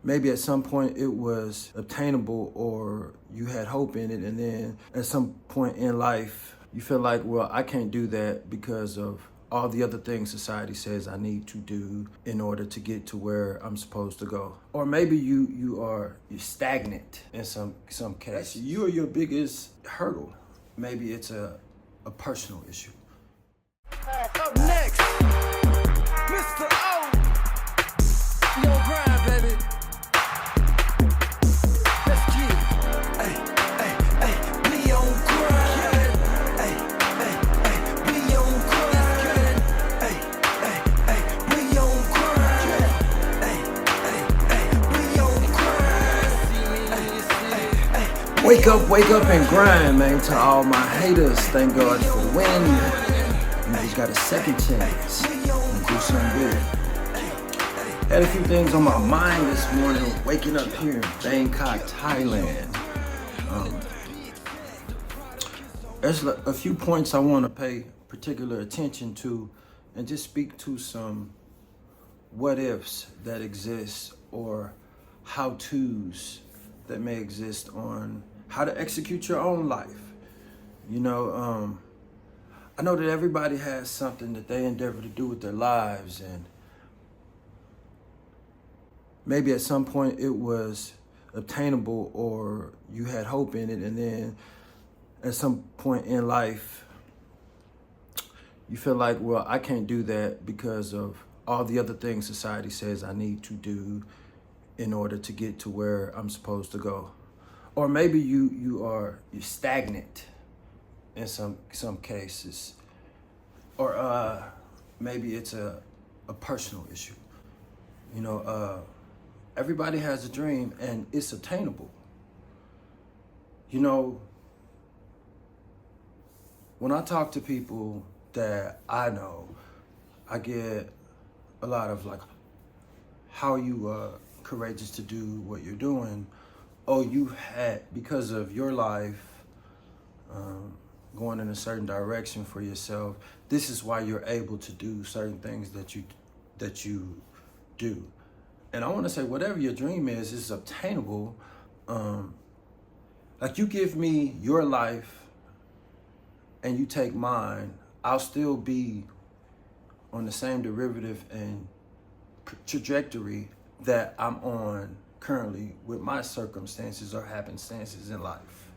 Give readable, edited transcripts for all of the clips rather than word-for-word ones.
maybe at some point it was obtainable or you had hope in it, and then at some point in life you feel like, well, I can't do that because of all the other things society says I need to do in order to get to where I'm supposed to go. Or maybe you're stagnant in some case. You are your biggest hurdle. Maybe it's a personal issue. Up next, Mr.O. No grind, baby. Let's get it. Hey, hey, hey, we on grind. Hey, hey, hey, we on grind. Hey, hey, hey, we on grind. Hey, hey, hey, we on grind. Wake up and grind, man. To all my haters, thank God for the win. You just got a second chance to do something good. Had a few things on my mind this morning, waking up here in Bangkok, Thailand. There's a few points I want to pay particular attention to and just speak to some what ifs that exist or how-tos that may exist on how to execute your own life. You know, I know that everybody has something that they endeavor to do with their lives, and maybe at some point it was obtainable or you had hope in it, and then at some point in life you feel like, well, I can't do that because of all the other things society says I need to do in order to get to where I'm supposed to go. Or maybe you're stagnant in some cases, or maybe it's a personal issue. You know, everybody has a dream and it's attainable. You know, when I talk to people that I know, I get a lot of like, how are you courageous to do what you're doing? Oh, you had, because of your life going in a certain direction for yourself, this is why you're able to do certain things that you do. And I want to say, whatever your dream is obtainable. Like, you give me your life and you take mine, I'll still be on the same derivative and trajectory that I'm on currently with my circumstances or happenstances in life.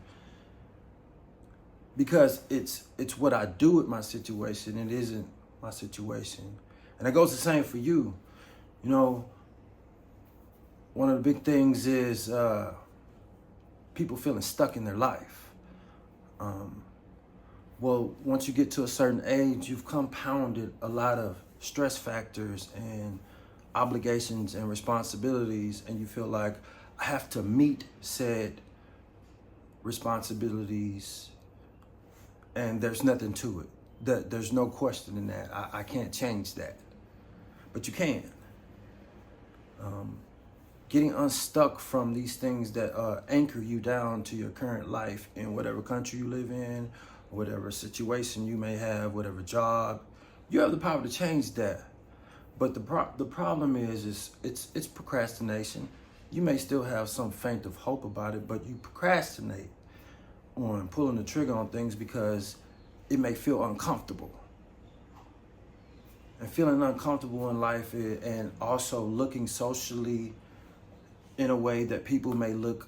Because it's what I do with my situation, it isn't my situation. And it goes the same for you. You know, one of the big things is people feeling stuck in their life. Well, once you get to a certain age, you've compounded a lot of stress factors and obligations and responsibilities, and you feel like, I have to meet said responsibilities, and there's nothing to it. There's no question in that. I can't change that. But you can. Getting unstuck from these things that anchor you down to your current life in whatever country you live in, whatever situation you may have, whatever job, you have the power to change that. But the problem is it's procrastination. You may still have some faint of hope about it, but you procrastinate on pulling the trigger on things because it may feel uncomfortable. And feeling uncomfortable in life, and also looking socially in a way that people may look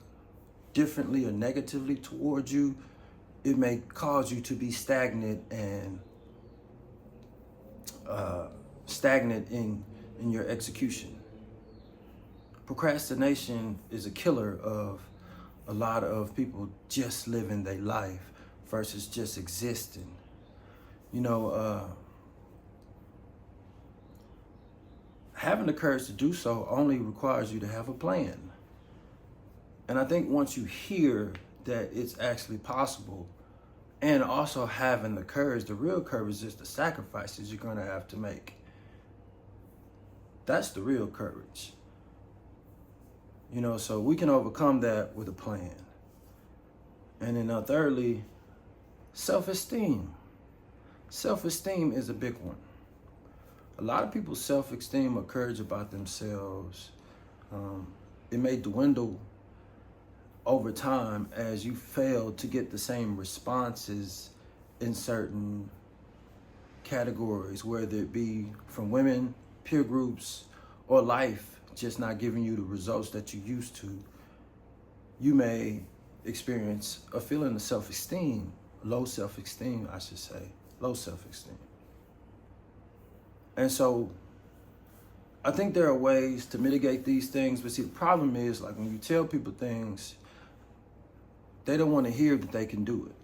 differently or negatively towards you, it may cause you to be stagnant and stagnant in your execution. Procrastination is a killer of a lot of people just living their life versus just existing. You know, having the courage to do so only requires you to have a plan. And I think once you hear that it's actually possible, and also having the courage, the real courage is just the sacrifices you're going to have to make. That's the real courage. You know, so we can overcome that with a plan. And then thirdly, self-esteem. Self-esteem is a big one. A lot of people's self-esteem or courage about themselves it may dwindle over time as you fail to get the same responses in certain categories, whether it be from women, peer groups, or life just not giving you the results that you used to. You may experience a feeling of self-esteem, low self-esteem, I should say, low self-esteem. And so I think there are ways to mitigate these things, but see, the problem is, like, when you tell people things, they don't want to hear that they can do it.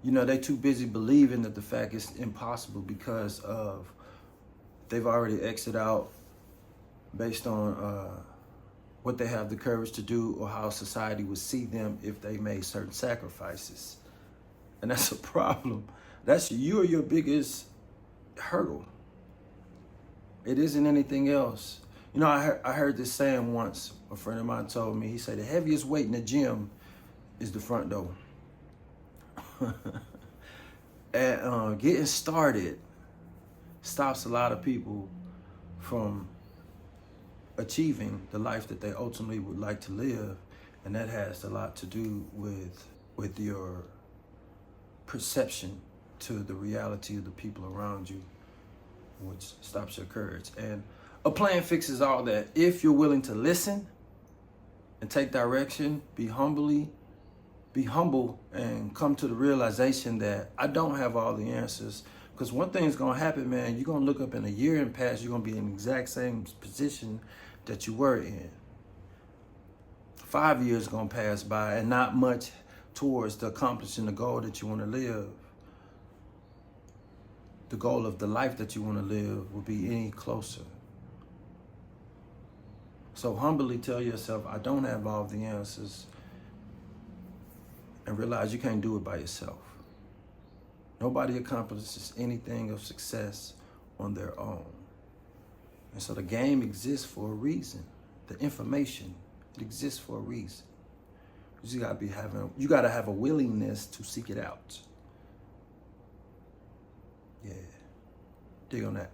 You know, they're too busy believing that the fact is impossible because of they've already exited out based on what they have the courage to do or how society would see them if they made certain sacrifices. And that's a problem. That's you or your biggest hurdle. It isn't anything else. You know, I heard this saying once. A friend of mine told me, he said, the heaviest weight in the gym is the front door. And getting started stops a lot of people from achieving the life that they ultimately would like to live. And that has a lot to do with your perception to the reality of the people around you, which stops your courage. And a plan fixes all that. If you're willing to listen and take direction, be humble and come to the realization that I don't have all the answers. Because one thing's gonna happen, man, you're gonna look up in a year and past, you're gonna be in the exact same position that you were in. 5 years gonna pass by and not much towards the accomplishing the goal that you wanna live. The goal of the life that you wanna live will be any closer. So humbly tell yourself, I don't have all the answers, and realize you can't do it by yourself. Nobody accomplishes anything of success on their own. And so the game exists for a reason. The information, it exists for a reason. You gotta have a willingness to seek it out. Yeah, dig on that.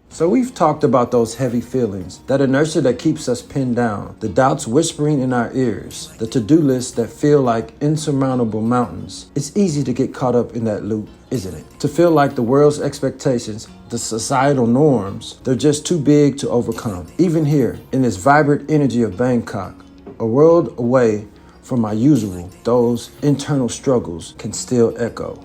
So we've talked about those heavy feelings, that inertia that keeps us pinned down, the doubts whispering in our ears, the to-do lists that feel like insurmountable mountains. It's easy to get caught up in that loop, isn't it? To feel like the world's expectations, the societal norms, they're just too big to overcome. Even here, in this vibrant energy of Bangkok, a world away from my usual, those internal struggles can still echo.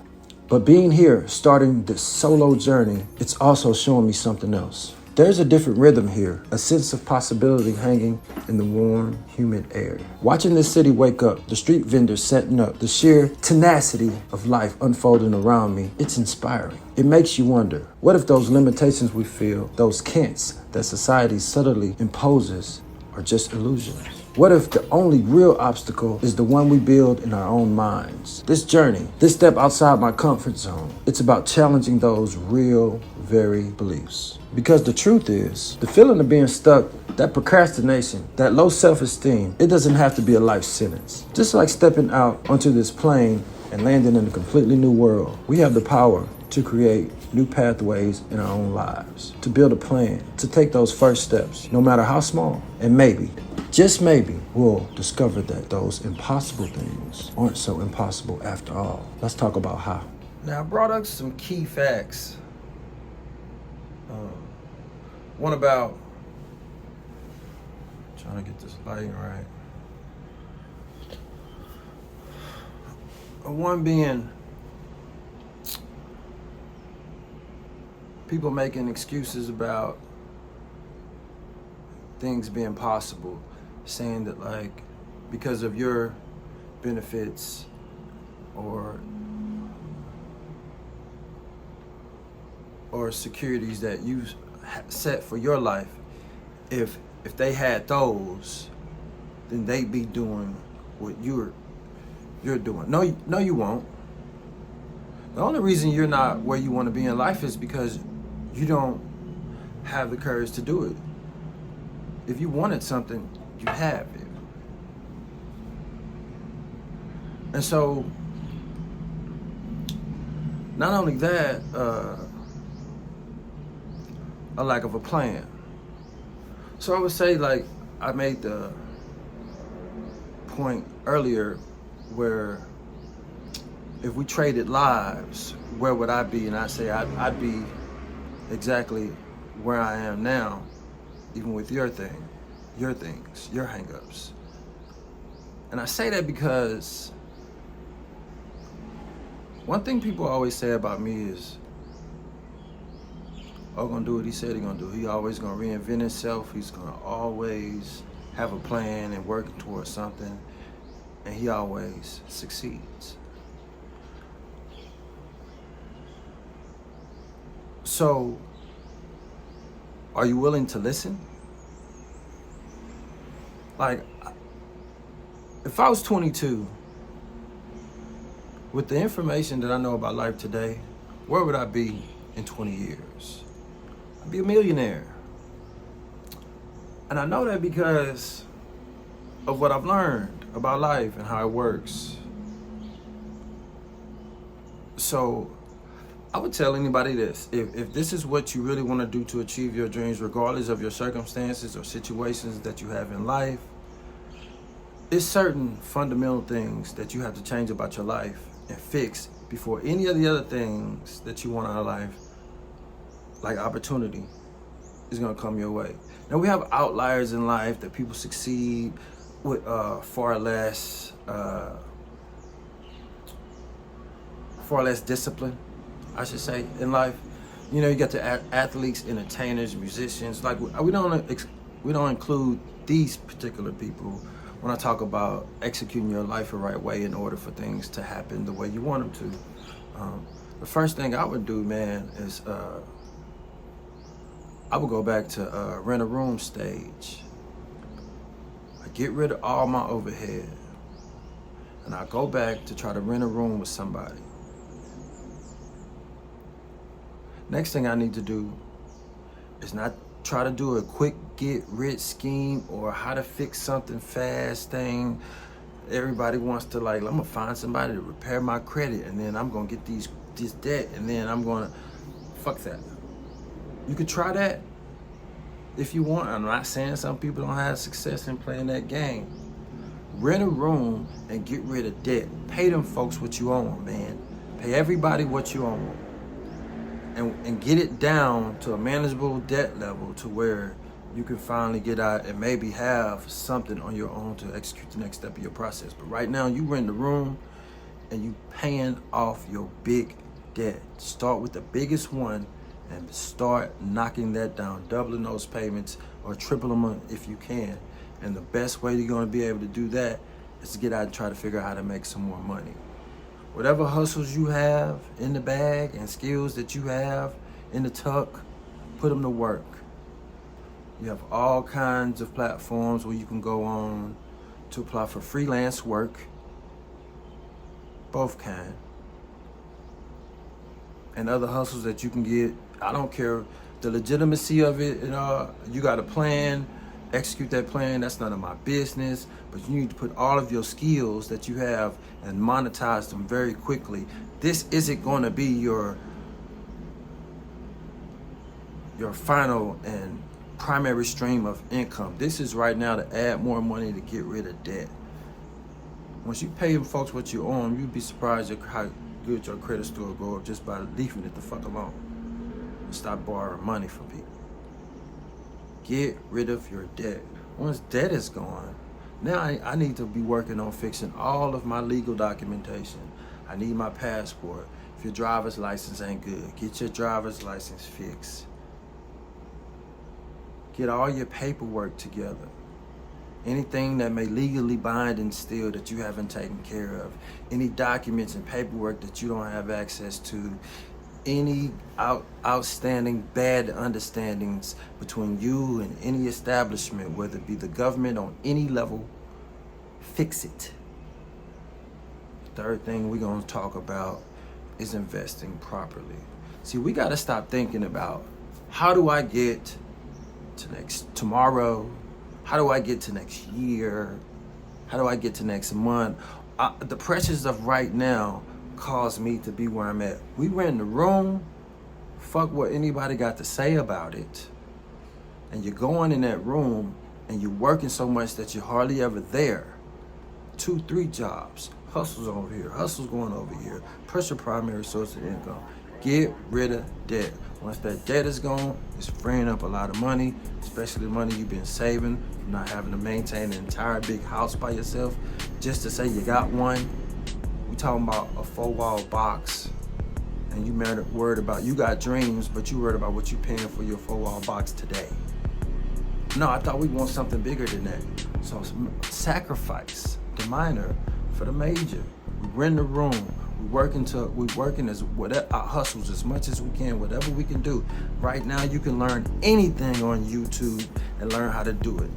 But being here, starting this solo journey, it's also showing me something else. There's a different rhythm here, a sense of possibility hanging in the warm, humid air. Watching this city wake up, the street vendors setting up, the sheer tenacity of life unfolding around me, it's inspiring. It makes you wonder, what if those limitations we feel, those can'ts that society subtly imposes, are just illusions? What if the only real obstacle is the one we build in our own minds? This journey, this step outside my comfort zone, it's about challenging those real, very beliefs. Because the truth is, the feeling of being stuck, that procrastination, that low self-esteem, it doesn't have to be a life sentence. Just like stepping out onto this plane and landing in a completely new world, we have the power to create new pathways in our own lives, to build a plan, to take those first steps, no matter how small. And maybe, just maybe, we'll discover that those impossible things aren't so impossible after all. Let's talk about how. Now, I brought up some key facts. One about, trying to get this lighting right. One being, people making excuses about things being possible, saying that, like, because of your benefits or securities that you set for your life, if they had those, then they'd be doing what you're doing. No, you won't. The only reason you're not where you want to be in life is because you don't have the courage to do it. If you wanted something, you have it. And so, not only that, a lack of a plan. So I would say, like, I made the point earlier where if we traded lives, where would I be? And I say I'd be exactly where I am now, even with your things, your hangups. And I say that because one thing people always say about me is, "Oh, gonna do what he said he gonna do. He always gonna reinvent himself. He's gonna always have a plan and working towards something, and he always succeeds." So, are you willing to listen? Like, if I was 22, with the information that I know about life today, where would I be in 20 years? I'd be a millionaire. And I know that because of what I've learned about life and how it works. So I would tell anybody this: if this is what you really want to do to achieve your dreams, regardless of your circumstances or situations that you have in life, it's certain fundamental things that you have to change about your life and fix before any of the other things that you want out of life, like opportunity, is going to come your way. Now, we have outliers in life that people succeed with far less discipline, I should say, in life. You know, you got the athletes, entertainers, musicians. Like, we don't include these particular people when I talk about executing your life the right way in order for things to happen the way you want them to. The first thing I would do, man, is I would go back to rent a room stage. I get rid of all my overhead, and I go back to try to rent a room with somebody. Next thing I need to do is not try to do a quick get rich scheme or how to fix something fast thing. Everybody wants to, like, I'm gonna find somebody to repair my credit, and then I'm gonna get this debt, and then I'm gonna fuck that. You could try that if you want. I'm not saying some people don't have success in playing that game. Rent a room and get rid of debt. Pay them folks what you owe them, man. Pay everybody what you owe them. And get it down to a manageable debt level to where you can finally get out and maybe have something on your own to execute the next step of your process. But right now, you rent the room and you paying off your big debt. Start with the biggest one and start knocking that down, doubling those payments or tripling them if you can. And the best way you're going to be able to do that is to get out and try to figure out how to make some more money. Whatever hustles you have in the bag and skills that you have in the tuck, put them to work. You have all kinds of platforms where you can go on to apply for freelance work, both kind, and other hustles that you can get. I don't care the legitimacy of it, you got a plan, execute that plan. That's none of my business, but you need to put all of your skills that you have and monetize them very quickly. This isn't going to be your final and primary stream of income. This is right now to add more money to get rid of debt. Once you pay them folks what you owe them, you'd be surprised at how good your credit score will go up just by leaving it the fuck alone. And stop borrowing money from people. Get rid of your debt. Once debt is gone, now I need to be working on fixing all of my legal documentation. I need my passport. If your driver's license ain't good, get your driver's license fixed. Get all your paperwork together. Anything that may legally bind and still that you haven't taken care of. Any documents and paperwork that you don't have access to. Any outstanding bad understandings between you and any establishment, whether it be the government on any level, fix it. Third thing we're going to talk about is investing properly. See, we got to stop thinking about how do I get to tomorrow? How do I get to next year? How do I get to next month? The pressures of right now caused me to be where I'm at. We rent the room, fuck what anybody got to say about it. And you're going in that room and you're working so much that you're hardly ever there. 2-3 jobs, hustles over here, hustles going over here. Push your primary source of income. Get rid of debt. Once that debt is gone, it's freeing up a lot of money, especially the money you've been saving from not having to maintain an entire big house by yourself. Just to say you got one, we talking about a 4-wall box, and you worried about, you got dreams, but you worried about what you paying for your 4-wall box today. No, I thought we want something bigger than that. So sacrifice the minor for the major. We rent a room. We working as whatever our hustles as much as we can, whatever we can do. Right now, you can learn anything on YouTube and learn how to do it.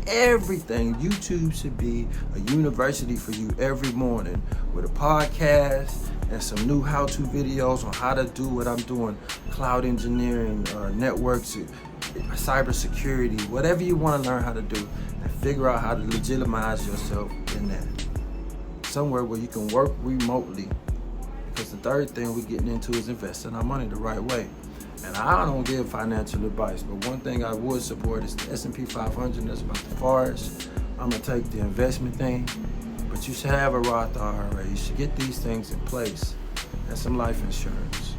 Everything. YouTube should be a university for you every morning with a podcast and some new how-to videos on how to do what I'm doing, cloud engineering, networks, cybersecurity, whatever you want to learn how to do, and figure out how to legitimize yourself in that. Somewhere where you can work remotely. Because the third thing we're getting into is investing our money the right way. And I don't give financial advice, but one thing I would support is the S&P 500. That's about the farthest I'm going to take the investment thing. But you should have a Roth IRA. You should get these things in place and some life insurance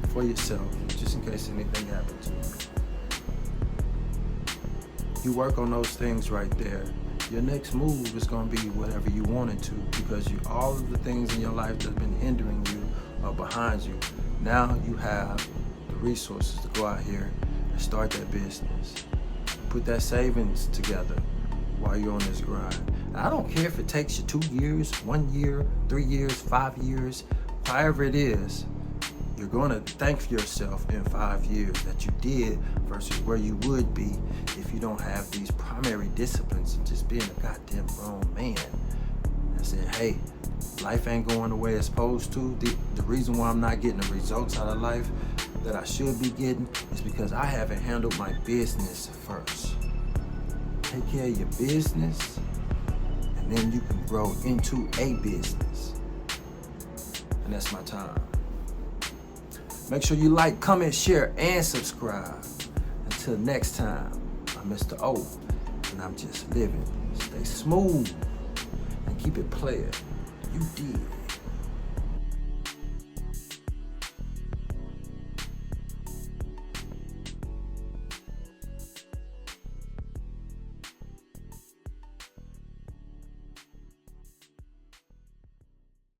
for yourself, just in case anything happens to you. You work on those things right there. Your next move is going to be whatever you want it to, because all of the things in your life that's been hindering you are behind you. Now you have the resources to go out here and start that business. Put that savings together while you're on this grind. And I don't care if it takes you 2 years, 1 year, 3 years, 5 years, however it is. You're going to thank yourself in 5 years that you did versus where you would be if you don't have these primary disciplines and just being a goddamn grown man. And saying, hey, life ain't going the way it's supposed to. The reason why I'm not getting the results out of life that I should be getting is because I haven't handled my business first. Take care of your business, and then you can grow into a business. And that's my time. Make sure you like, comment, share, and subscribe. Until next time, I'm Mr.O, and I'm just living. Stay smooth and keep it playing. You did.